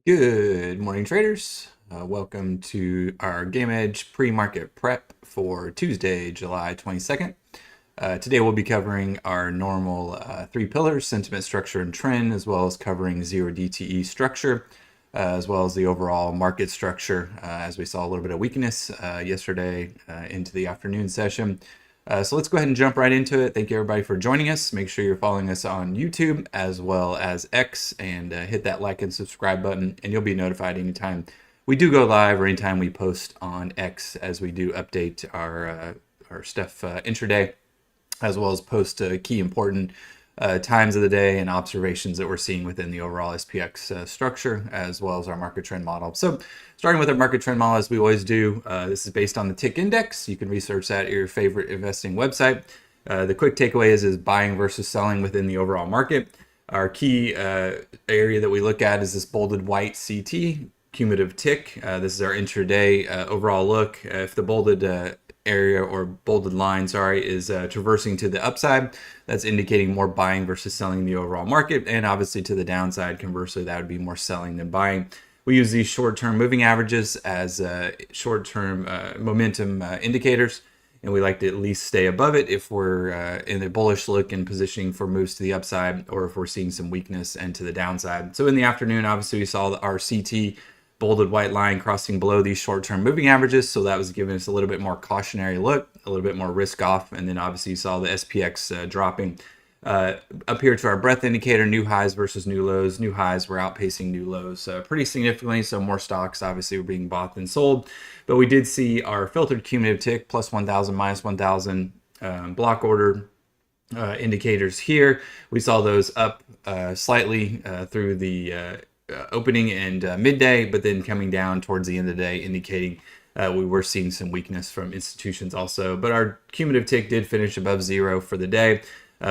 Good morning, traders. Welcome to our Game Edge pre-market prep for Tuesday, July 22nd. Today we'll be covering our normal three pillars: sentiment, structure, and trend, as well as covering zero DTE structure, as well as the overall market structure, as we saw a little bit of weakness yesterday into the afternoon session. So let's go ahead and jump right into it. Thank you everybody for joining us. Make sure you're following us on YouTube as well as X, and hit that like and subscribe button, and you'll be notified anytime we do go live or anytime we post on X, as we do update our stuff intraday, as well as post key important times of the day and observations that we're seeing within the overall SPX structure, as well as our market trend model. So starting with our market trend model, as we always do, this is based on the tick index. You can research that at your favorite investing website. The quick takeaway is buying versus selling within the overall market. Our key area that we look at is this bolded white CT, cumulative tick. This is our intraday overall look. If the bolded area or bolded line, is traversing to the upside, that's indicating more buying versus selling the overall market. And obviously to the downside, conversely, that would be more selling than buying. We use these short-term moving averages as short-term momentum indicators, and we like to at least stay above it if we're in a bullish look and positioning for moves to the upside, or if we're seeing some weakness and to the downside. So in the afternoon, obviously we saw our CT bolded white line crossing below these short-term moving averages, so that was giving us a little bit more cautionary look, a little bit more risk off. And then obviously you saw the SPX dropping up here to our breadth indicator, new highs versus new lows. New highs were outpacing new lows pretty significantly, so more stocks obviously were being bought than sold. But we did see our filtered cumulative tick plus 1,000, minus 1,000 block order indicators here. We saw those up slightly through the opening and midday, but then coming down towards the end of the day, indicating we were seeing some weakness from institutions also. But our cumulative tick did finish above zero for the day.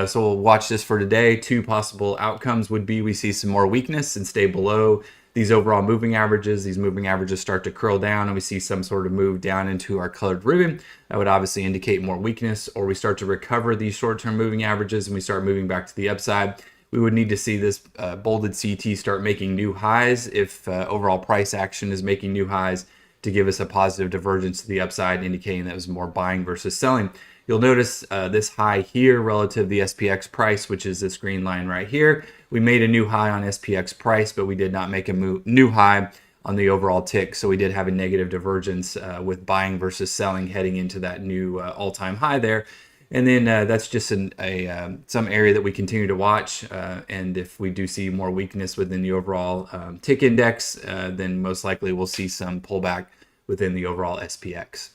So we'll watch this for today. Two possible outcomes would be we see some more weakness and stay below these overall moving averages. These moving averages start to curl down and we see some sort of move down into our colored ribbon. That would obviously indicate more weakness. Or we start to recover these short-term moving averages and we start moving back to the upside. We would need to see this bolded CT start making new highs if overall price action is making new highs, to give us a positive divergence to the upside, indicating that it was more buying versus selling. You'll notice this high here relative to the SPX price, which is this green line right here. We made a new high on SPX price, but we did not make a new high on the overall tick. So we did have a negative divergence with buying versus selling heading into that new all-time high there. And then that's just some area that we continue to watch. And if we do see more weakness within the overall tick index, then most likely we'll see some pullback within the overall SPX.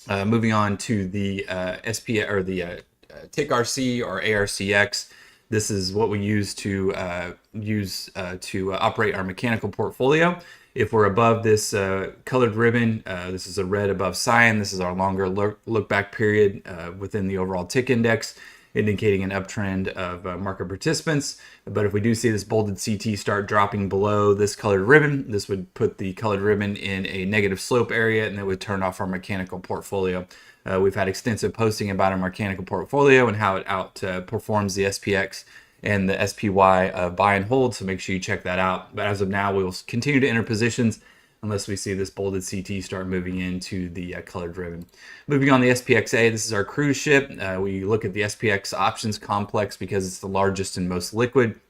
Moving on to the SPX or the tick RC or ARCX. This is what we use to operate our mechanical portfolio. If we're above this colored ribbon, this is a red above cyan. This is our longer look back period within the overall tick index, indicating an uptrend of market participants. But if we do see this bolded CT start dropping below this colored ribbon, this would put the colored ribbon in a negative slope area, and that would turn off our mechanical portfolio. We've had extensive posting about our mechanical portfolio and how it outperforms the SPX and the SPY buy and hold, so make sure you check that out. But as of now, we will continue to enter positions unless we see this bolded CT start moving into the colored ribbon. Moving on the SPXA, this is our cruise ship. We look at the SPX options complex because it's the largest and most liquid.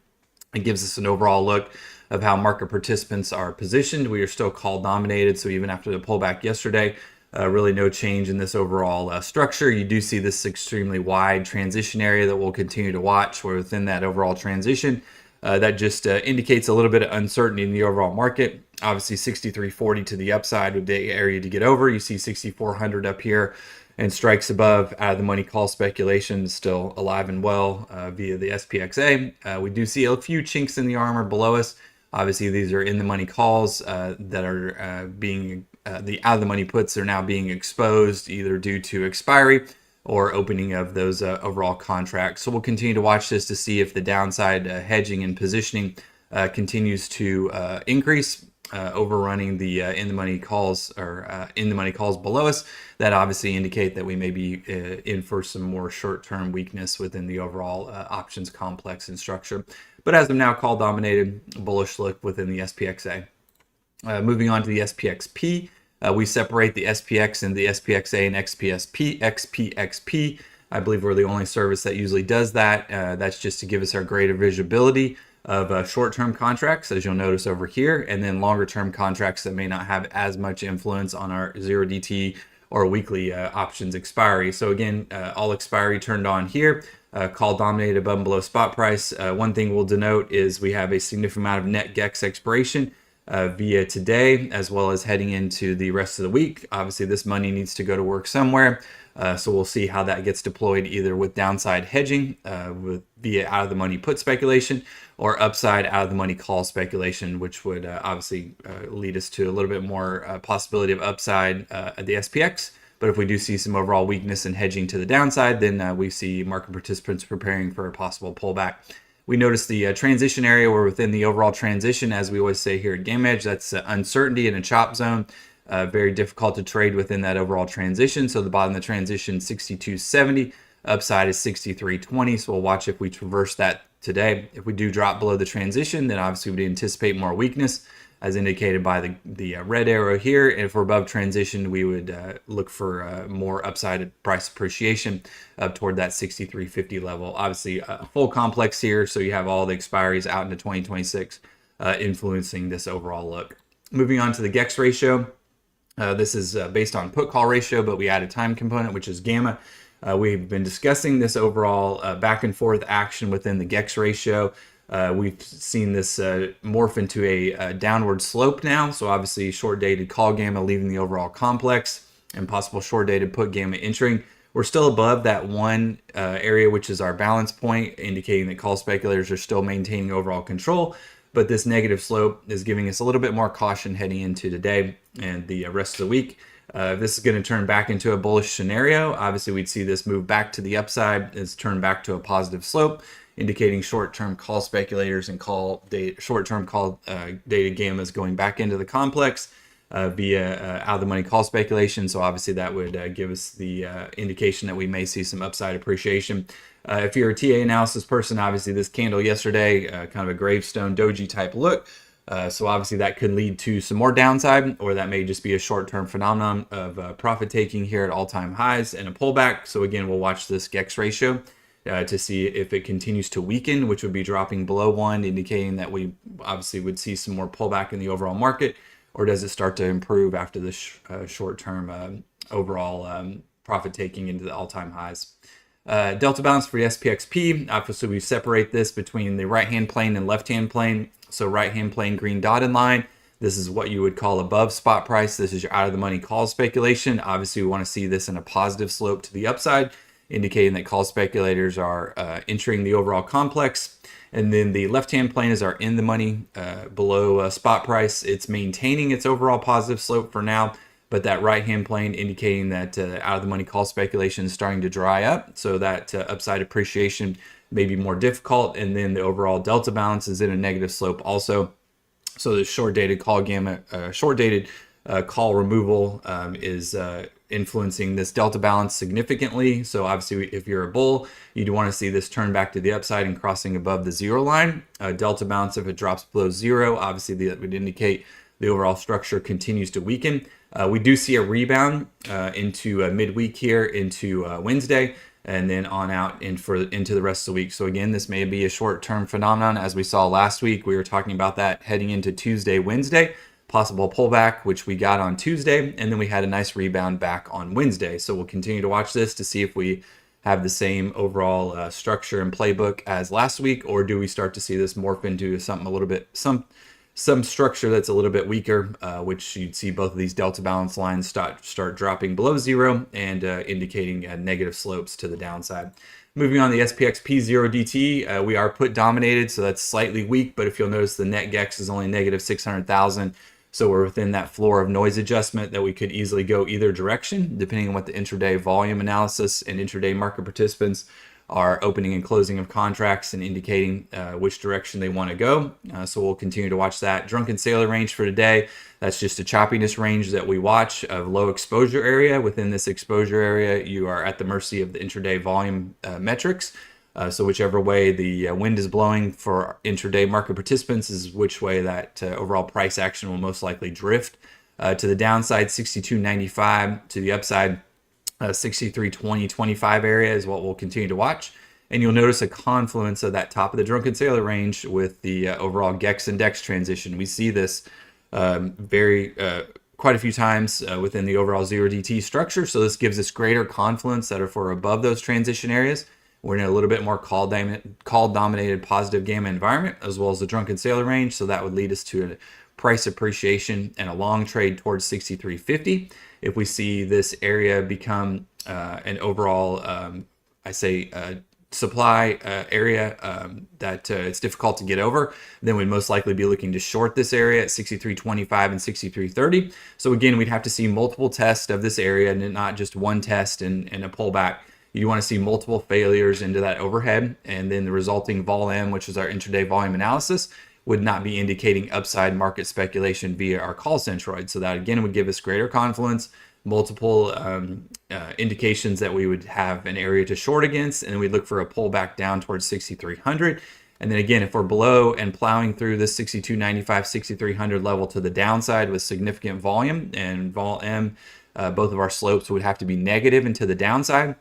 It gives us an overall look of how market participants are positioned. We are still call dominated, so even after the pullback yesterday, really no change in this overall structure. You do see this extremely wide transition area that we'll continue to watch. We're within that overall transition. That just indicates a little bit of uncertainty in the overall market. Obviously 6340 to the upside would be the area to get over. You see 6400 up here, and strikes above out of the money call speculation still alive and well via the SPXA. We do see a few chinks in the armor below us. Obviously these are in the money calls that are being the out of the money puts are now being exposed either due to expiry or opening of those overall contracts. So we'll continue to watch this to see if the downside hedging and positioning continues to increase, overrunning the in the money calls or in the money calls below us. That obviously indicate that we may be in for some more short-term weakness within the overall options complex and structure. But as of now, call dominated, bullish look within the SPXA. Moving on to the SPXP, we separate the SPX into the SPXA and XPXP. I believe we're the only service that usually does that. That's just to give us our greater visibility of short-term contracts, as you'll notice over here, and then longer-term contracts that may not have as much influence on our 0DT or weekly options expiry. So again, all expiry turned on here. Call dominated above and below spot price. One thing we'll denote is we have a significant amount of net GEX expiration via today, as well as heading into the rest of the week. Obviously, this money needs to go to work somewhere. So we'll see how that gets deployed, either with downside hedging via out of the money put speculation, or upside out of the money call speculation, which would obviously lead us to a little bit more possibility of upside at the SPX. But if we do see some overall weakness in hedging to the downside, then we see market participants preparing for a possible pullback. We notice the transition area. We're within the overall transition, as we always say here at Game Edge. That's uncertainty in a chop zone. Very difficult to trade within that overall transition. So the bottom of the transition, 62.70. Upside is 63.20. So we'll watch if we traverse that today. If we do drop below the transition, then obviously we'd anticipate more weakness, as indicated by the red arrow here. And if we're above transition, we would look for more upside price appreciation up toward that 63.50 level. Obviously, a full complex here, so you have all the expiries out into 2026 influencing this overall look. Moving on to the GEX ratio. This is based on put call ratio, but we add a time component, which is gamma. We've been discussing this overall back and forth action within the GEX ratio. We've seen this morph into a downward slope now. So obviously short dated call gamma leaving the overall complex, and possible short dated put gamma entering. We're still above that one area, which is our balance point, indicating that call speculators are still maintaining overall control. But this negative slope is giving us a little bit more caution heading into today and the rest of the week. If this is going to turn back into a bullish scenario, obviously we'd see this move back to the upside. It's turned back to a positive slope, indicating short-term call speculators and short-term call data gammas going back into the complex via out of the money call speculation. So obviously that would give us the indication that we may see some upside appreciation. If you're a TA analysis person, obviously this candle yesterday, kind of a gravestone doji type look. So obviously that could lead to some more downside, or that may just be a short-term phenomenon of profit taking here at all-time highs and a pullback. So again, we'll watch this GEX ratio to see if it continues to weaken, which would be dropping below 1, indicating that we obviously would see some more pullback in the overall market, or does it start to improve after this short-term overall profit taking into the all-time highs. Delta balance for the SPXP, obviously we separate this between the right-hand plane and left-hand plane. So right-hand plane green dotted line, this is what you would call above spot price. This is your out of the money call speculation. Obviously we want to see this in a positive slope to the upside, indicating that call speculators are entering the overall complex. And then the left-hand plane is our in the money below spot price. It's maintaining its overall positive slope for now, but that right-hand plane indicating that out of the money call speculation is starting to dry up. So that upside appreciation may be more difficult. And then the overall delta balance is in a negative slope also. So the short-dated call gamma, short-dated call removal is influencing this delta balance significantly. So obviously if you're a bull, you'd want to see this turn back to the upside and crossing above the 0 line. Delta balance, if it drops below 0, obviously that would indicate the overall structure continues to weaken. We do see a rebound into midweek here into Wednesday, and then on out into the rest of the week. So again, this may be a short-term phenomenon. As we saw last week, we were talking about that heading into Tuesday, Wednesday, possible pullback, which we got on Tuesday, and then we had a nice rebound back on Wednesday. So we'll continue to watch this to see if we have the same overall structure and playbook as last week, or do we start to see this morph into something a little bit, some structure that's a little bit weaker, which you'd see both of these delta balance lines start dropping below 0 and indicating negative slopes to the downside. Moving on, the SPXP 0DT, we are put dominated, so that's slightly weak, but if you'll notice, the net GEX is only negative 600,000. So we're within that floor of noise adjustment that we could easily go either direction, depending on what the intraday volume analysis and intraday market participants are opening and closing of contracts and indicating which direction they want to go. So we'll continue to watch that. Drunken Sailor range for today, that's just a choppiness range that we watch of low exposure area. Within this exposure area, you are at the mercy of the intraday volume metrics. So whichever way the wind is blowing for intraday market participants is which way that overall price action will most likely drift. To the downside, 62.95. To the upside, 63.20-25 area is what we'll continue to watch. And you'll notice a confluence of that top of the Drunken Sailor range with the overall GEX and DEX transition. We see this quite a few times within the overall 0DT structure. So this gives us greater confluence that if we're above those transition areas, we're in a little bit more call-dominated positive gamma environment, as well as the Drunken Sailor range. So that would lead us to a price appreciation and a long trade towards 63.50. If we see this area become an overall, supply area that it's difficult to get over, then we'd most likely be looking to short this area at 63.25 and 63.30. So again, we'd have to see multiple tests of this area and not just one test and a pullback. You want to see multiple failures into that overhead, and then the resulting vol M, which is our intraday volume analysis, would not be indicating upside market speculation via our call centroid. So that again would give us greater confluence, multiple indications that we would have an area to short against, and we'd look for a pullback down towards 6,300. And then again, if we're below and plowing through this 62.95, 6,300 level to the downside with significant volume and vol M, both of our slopes would have to be negative and to the downside.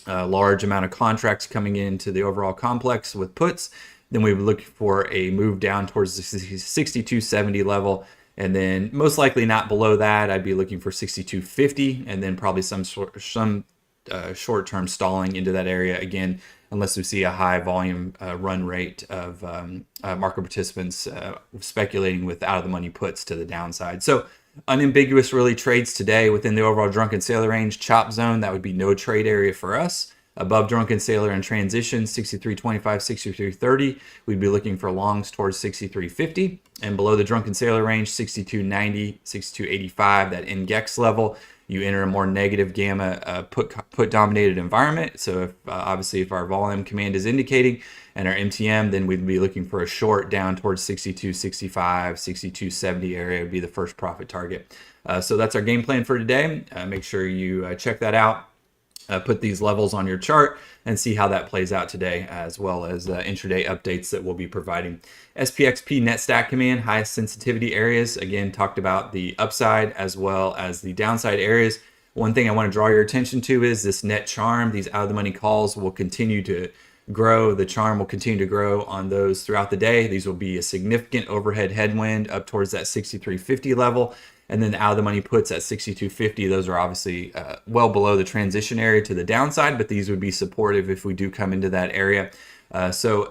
Large amount of contracts coming into the overall complex with puts, then we would look for a move down towards the 62.70 level, and then most likely not below that. I'd be looking for 62.50, and then probably some short-term stalling into that area again, unless we see a high volume run rate of market participants speculating with out-of-the-money puts to the downside. So unambiguous really trades today within the overall Drunken Sailor range. Chop zone, that would be no trade area for us. Above Drunken Sailor and transition, 63.25, 63.30, we'd be looking for longs towards 63.50. And below the Drunken Sailor range, 62.90, 62.85, that NGEX level, you enter a more negative gamma put dominated environment. So if obviously if our vol M command is indicating and our MTM, then we'd be looking for a short down towards 62.65, 62.70 area would be the first profit target. So that's our game plan for today. Make sure you check that out. Put these levels on your chart and see how that plays out today, as well as intraday updates that we'll be providing. SPXP net stack command, highest sensitivity areas. Again, talked about the upside as well as the downside areas. One thing I want to draw your attention to is this net charm. These out of the money calls will continue to grow. The charm will continue to grow on those throughout the day. These will be a significant overhead headwind up towards that 63.50 level. And then the out of the money puts at 62.50. Those are obviously well below the transition area to the downside, but these would be supportive if we do come into that area. So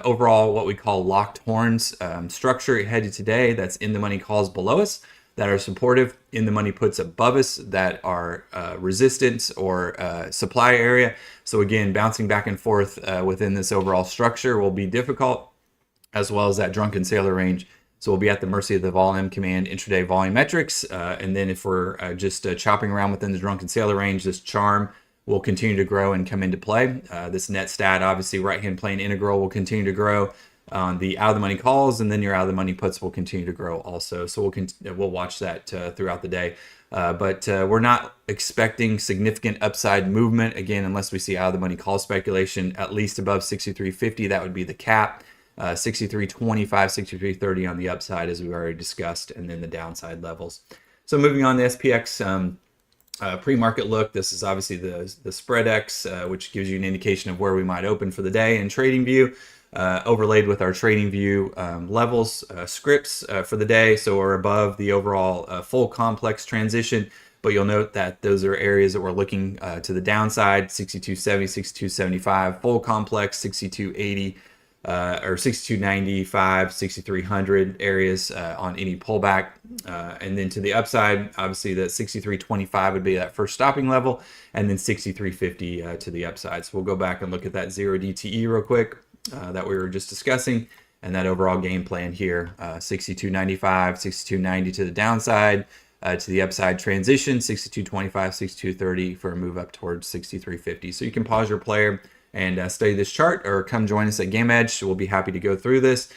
overall, what we call locked horns structure headed today, that's in the money calls below us that are supportive, in the money puts above us that are resistance or supply area. So again, bouncing back and forth within this overall structure will be difficult, as well as that Drunken Sailor range. So we'll be at the mercy of the vol M command intraday volume metrics. And then if we're just chopping around within the Drunken Sailor range, this charm will continue to grow and come into play. This net stat, obviously right-hand plane integral will continue to grow on the out of the money calls, and then your out of the money puts will continue to grow also. So we'll watch that throughout the day. But we're not expecting significant upside movement, again, unless we see out of the money call speculation at least above 63.50. That would be the cap. 63.25, 63.30 on the upside, as we've already discussed, and then the downside levels. So moving on, the SPX pre-market look. This is obviously the spread X, which gives you an indication of where we might open for the day in trading view, overlaid with our trading view levels, scripts for the day. So we're above the overall full complex transition, but you'll note that those are areas that we're looking to the downside, 62.70, 62.75, full complex, 62.80, or 62.95, 6,300 areas on any pullback. And then to the upside, obviously the 63.25 would be that first stopping level, and then 63.50 to the upside. So we'll go back and look at that 0DTE real quick that we were just discussing, and that overall game plan here, 62.95, 62.90 to the downside, to the upside transition, 62.25, 62.30 for a move up towards 63.50. So you can pause your player and study this chart, or come join us at Game Edge. We'll be happy to go through this.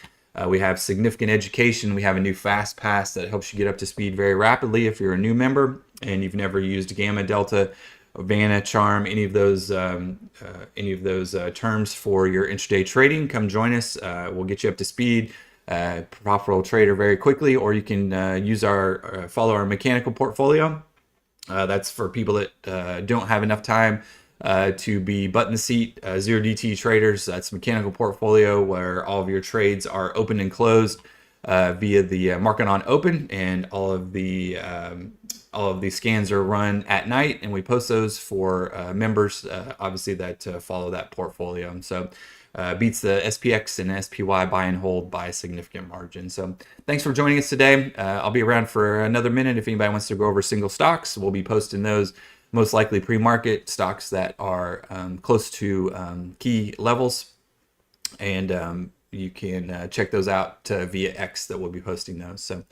We have significant education. We have a new Fast Pass that helps you get up to speed very rapidly if you're a new member and you've never used Gamma, Delta, Vanna, Charm, any of those terms for your intraday trading, come join us. We'll get you up to speed, profitable trader very quickly, or you can use our follow our mechanical portfolio. That's for people that don't have enough time to be butt in the seat, zero DT traders. That's mechanical portfolio where all of your trades are open and closed via the market on open, and all of the scans are run at night, and we post those for members, obviously, that follow that portfolio. So beats the SPX and SPY buy and hold by a significant margin. So thanks for joining us today. I'll be around for another minute if anybody wants to go over single stocks. We'll be posting those, most likely pre-market stocks that are close to key levels, and you can check those out via X that we'll be posting those. So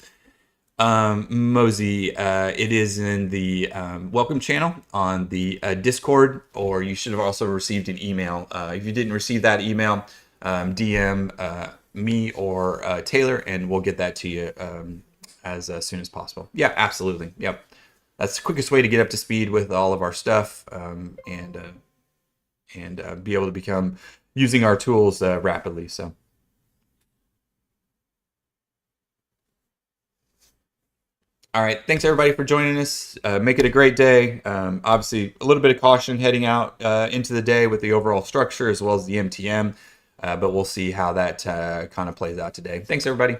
Mosey, it is in the welcome channel on the Discord, or you should have also received an email. If you didn't receive that email, DM me or Taylor, and we'll get that to you as soon as possible. Yeah, absolutely. Yep. That's the quickest way to get up to speed with all of our stuff, and be able to become using our tools rapidly. So. All right. Thanks, everybody, for joining us. Make it a great day. Obviously, a little bit of caution heading out into the day with the overall structure as well as the MTM, but we'll see how that kind of plays out today. Thanks, everybody.